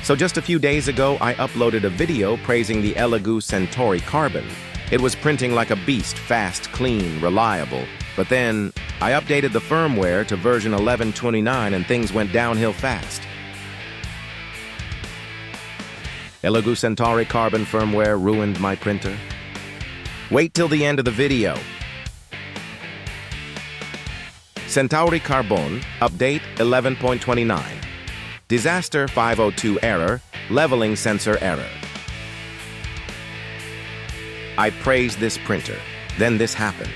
So just a few days ago, I uploaded a video praising the Elegoo Centauri Carbon. It was printing like a beast, fast, clean, reliable. But then, I updated the firmware to version 11.29 and things went downhill fast. Elegoo Centauri Carbon firmware ruined my printer. Wait till the end of the video. Centauri Carbon, update 11.29. Disaster 502 error, leveling sensor error. I praised this printer, then this happened.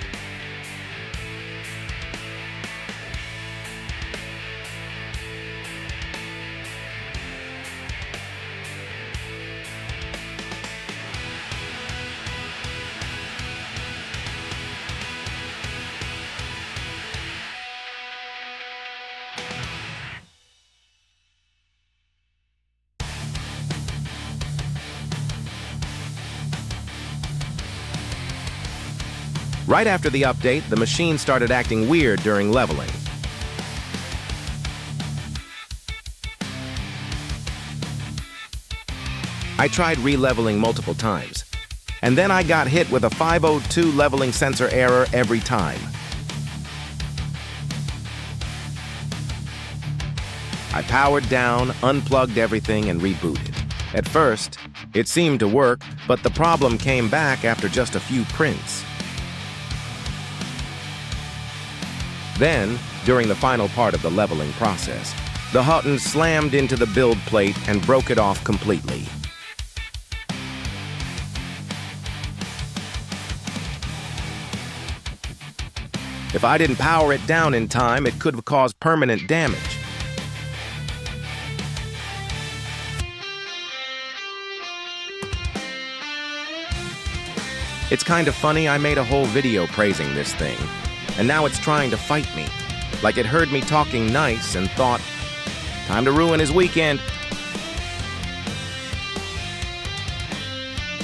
Right after the update, the machine started acting weird during leveling. I tried re-leveling multiple times, and then I got hit with a 502 leveling sensor error every time. I powered down, unplugged everything, and rebooted. At first, it seemed to work, but the problem came back after just a few prints. Then, during the final part of the leveling process, the hotend slammed into the build plate and broke it off completely. If I didn't power it down in time, it could have caused permanent damage. It's kind of funny, I made a whole video praising this thing. And now it's trying to fight me, like it heard me talking nice and thought, time to ruin his weekend.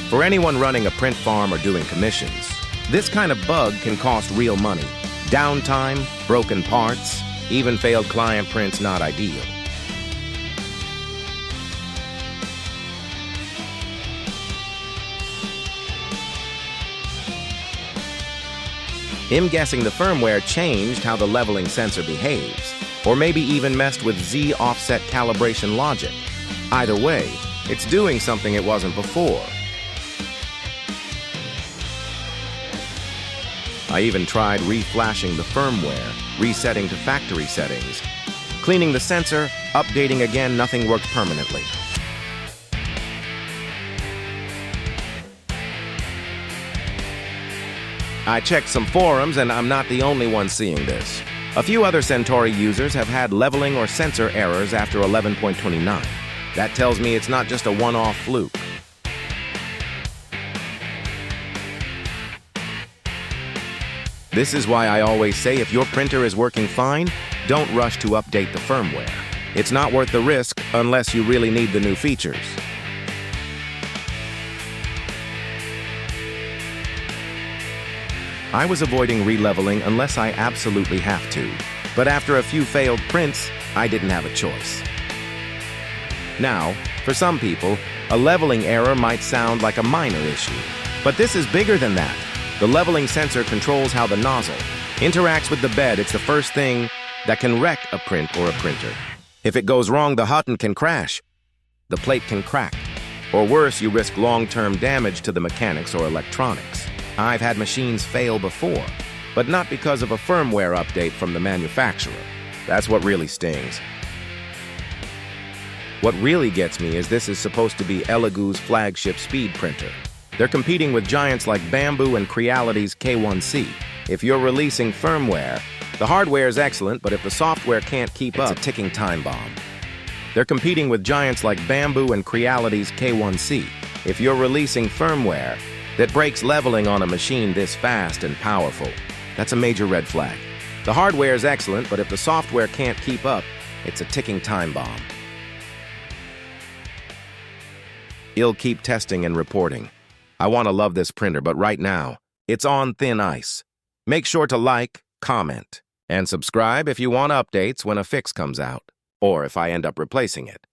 For anyone running a print farm or doing commissions, this kind of bug can cost real money. Downtime, broken parts, even failed client prints not ideal. I'm guessing the firmware changed how the leveling sensor behaves, or maybe even messed with Z offset calibration logic. Either way, it's doing something it wasn't before. I even tried reflashing the firmware, resetting to factory settings. Cleaning the sensor, updating again, nothing worked permanently. I checked some forums, and I'm not the only one seeing this. A few other Centauri users have had leveling or sensor errors after 11.29. That tells me it's not just a one-off fluke. This is why I always say if your printer is working fine, don't rush to update the firmware. It's not worth the risk unless you really need the new features. I was avoiding re-leveling unless I absolutely have to, but after a few failed prints, I didn't have a choice. Now, for some people, a leveling error might sound like a minor issue, but this is bigger than that. The leveling sensor controls how the nozzle interacts with the bed. It's the first thing that can wreck a print or a printer. If it goes wrong, the hotend can crash, the plate can crack, or worse, you risk long-term damage to the mechanics or electronics. I've had machines fail before, but not because of a firmware update from the manufacturer. That's what really stings. What really gets me is this is supposed to be Elegoo's flagship speed printer. They're competing with giants like Bamboo and Creality's K1C. If you're releasing firmware, the hardware is excellent, but if the software can't keep up, it's a ticking time bomb. They're competing with giants like Bamboo and Creality's K1C. If you're releasing firmware that breaks leveling on a machine this fast and powerful, that's a major red flag. The hardware is excellent, but if the software can't keep up, it's a ticking time bomb. You'll keep testing and reporting. I want to love this printer, but right now, it's on thin ice. Make sure to like, comment, and subscribe if you want updates when a fix comes out, or if I end up replacing it.